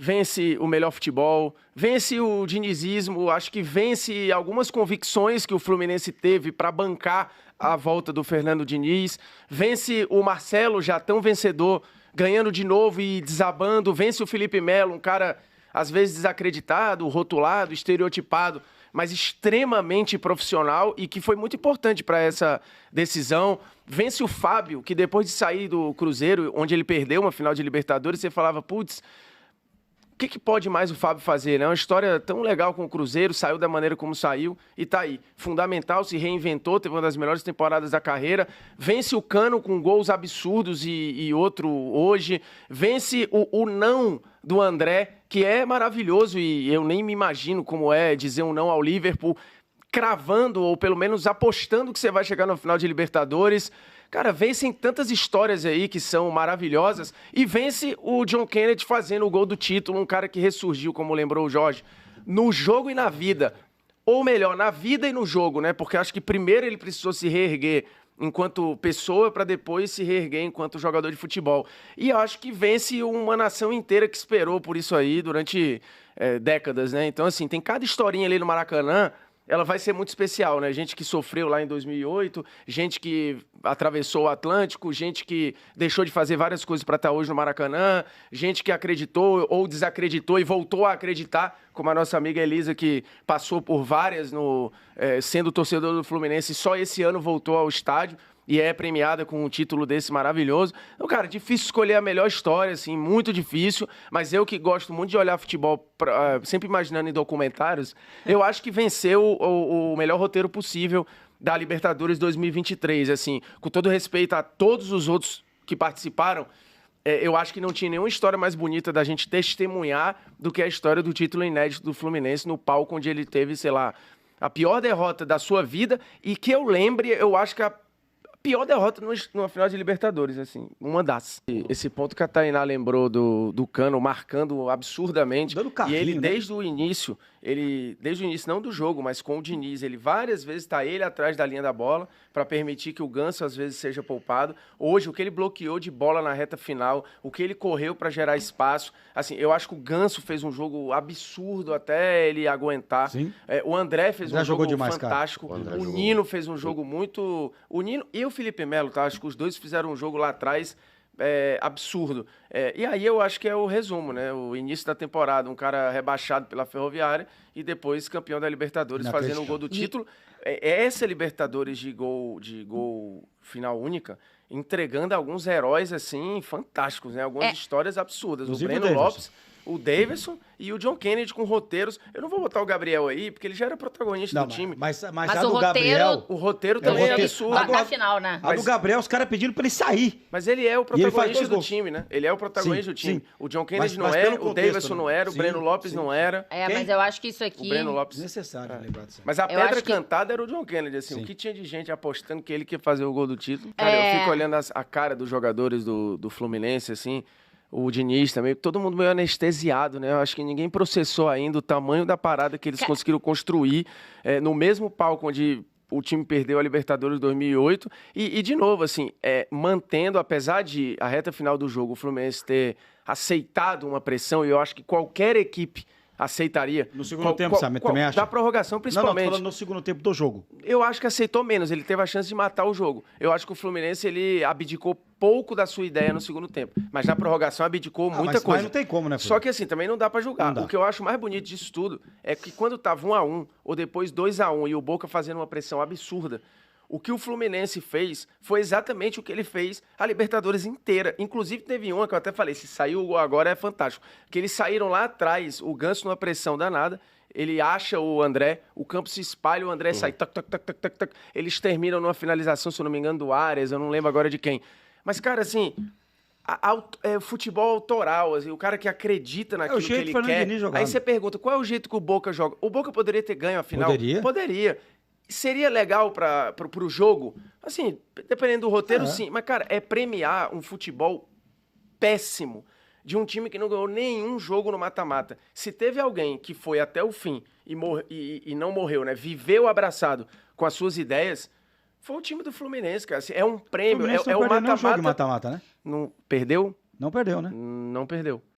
vence o melhor futebol, vence o dinizismo, acho que vence algumas convicções que o Fluminense teve para bancar a volta do Fernando Diniz, vence o Marcelo, já tão vencedor, ganhando de novo e desabando, vence o Felipe Melo, um cara às vezes desacreditado, rotulado, estereotipado, mas extremamente profissional e que foi muito importante para essa decisão. Vence o Fábio, que depois de sair do Cruzeiro, onde ele perdeu uma final de Libertadores, você falava, putz, o que pode mais o Fábio fazer, né? Uma história tão legal com o Cruzeiro, saiu da maneira como saiu e tá aí. Fundamental, se reinventou, teve uma das melhores temporadas da carreira. Vence o Cano com gols absurdos e outro hoje. Vence o não do André, que é maravilhoso e eu nem me imagino como é dizer um não ao Liverpool, cravando ou pelo menos apostando que você vai chegar no final de Libertadores. Cara, vencem tantas histórias aí que são maravilhosas e vence o John Kennedy fazendo o gol do título, um cara que ressurgiu, como lembrou o Jorge, no jogo e na vida. Ou melhor, na vida e no jogo, né? Porque acho que primeiro ele precisou se reerguer enquanto pessoa para depois se reerguer enquanto jogador de futebol. E acho que vence uma nação inteira que esperou por isso aí durante décadas, né? Então, assim, tem cada historinha ali no Maracanã. Ela vai ser muito especial, né? Gente que sofreu lá em 2008, gente que atravessou o Atlântico, gente que deixou de fazer várias coisas para estar hoje no Maracanã, gente que acreditou ou desacreditou e voltou a acreditar, como a nossa amiga Elisa, que passou por várias sendo torcedor do Fluminense, só esse ano voltou ao estádio e é premiada com um título desse maravilhoso. Então, cara, difícil escolher a melhor história, assim, muito difícil, mas eu que gosto muito de olhar futebol, sempre imaginando em documentários, eu acho que venceu o melhor roteiro possível da Libertadores 2023, assim, com todo respeito a todos os outros que participaram, eu acho que não tinha nenhuma história mais bonita da gente testemunhar do que a história do título inédito do Fluminense no palco onde ele teve, sei lá, a pior derrota da sua vida e que eu lembre, eu acho que a pior derrota numa final de Libertadores, assim, uma das. Esse ponto que a Tainá lembrou do Cano marcando absurdamente. Dando carrinho, e ele, né? desde o início, não do jogo, mas com o Diniz, ele várias vezes está ele atrás da linha da bola para permitir que o Ganso às vezes seja poupado. Hoje, o que ele bloqueou de bola na reta final, o que ele correu para gerar espaço. Assim, eu acho que o Ganso fez um jogo absurdo até ele aguentar. Sim. O André fez um jogo demais, fantástico. cara. O Nino fez um jogo muito... O Nino e o Felipe Melo, tá? Acho que os dois fizeram um jogo lá atrás absurdo. E aí eu acho que é o resumo, né? O início da temporada, um cara rebaixado pela Ferroviária e depois campeão da Libertadores, fazendo um gol do título. Essa Libertadores de gol final única, entregando alguns heróis, assim, fantásticos, né? Algumas histórias absurdas. Inclusive O Breno Lopes, o Davidson e o John Kennedy com roteiros. Eu não vou botar o Gabriel aí, porque ele já era protagonista do time. Mas Mas a o do roteiro... Gabriel... O roteiro também é absurdo. Na final, né? A do Gabriel, os caras pedindo pra ele sair. Mas ele é o protagonista do time, né? Ele é o protagonista do time. Sim. O John Kennedy Mas não é, pelo o contexto, Davidson né? não era, o Sim, Breno Lopes sim. não era. Mas eu acho que isso O aqui... Breno Lopes. Desnecessário lembrar disso. Mas a Eu pedra acho que- cantada era o John Kennedy, assim. Sim. O que tinha de gente apostando que ele ia fazer o gol do título. Cara, eu fico olhando a cara dos jogadores do Fluminense, assim. O Diniz também, todo mundo meio anestesiado, né? Eu acho que ninguém processou ainda o tamanho da parada que eles conseguiram construir no mesmo palco onde o time perdeu a Libertadores 2008. E de novo, assim, mantendo, apesar de a reta final do jogo, o Fluminense ter aceitado uma pressão, e eu acho que qualquer equipe aceitaria. No segundo tempo, Samir, também acha? Da prorrogação, principalmente. Não, tô falando no segundo tempo do jogo. Eu acho que aceitou menos, ele teve a chance de matar o jogo. Eu acho que o Fluminense, ele abdicou pouco da sua ideia no segundo tempo. Mas na prorrogação abdicou muita coisa. Mas não tem como, né, Felipe? Só que assim, também não dá pra julgar. Não dá. O que eu acho mais bonito disso tudo é que quando tava 1-1, ou depois 2-1, e o Boca fazendo uma pressão absurda, o que o Fluminense fez foi exatamente o que ele fez a Libertadores inteira. Inclusive, teve uma que eu até falei, se saiu o gol agora é fantástico. Que eles saíram lá atrás, o Ganso numa pressão danada, ele acha o André, o campo se espalha, o André sai, tac, tac, tac, tac, tac, tac. Eles terminam numa finalização, se eu não me engano, do Arias, eu não lembro agora de quem. Mas, cara, assim, futebol autoral, assim, o cara que acredita naquilo que ele quer. Aí você pergunta, qual é o jeito que o Boca joga? O Boca poderia ter ganho a final? Poderia. Seria legal pro jogo? Assim, dependendo do roteiro, sim. Mas, cara, premiar um futebol péssimo de um time que não ganhou nenhum jogo no mata-mata. Se teve alguém que foi até o fim e não morreu, né? Viveu abraçado com as suas ideias, foi o time do Fluminense, cara. Assim, é um prêmio, é o mata-mata. Não mata-mata, né? Não perdeu? Não perdeu, né? Não perdeu.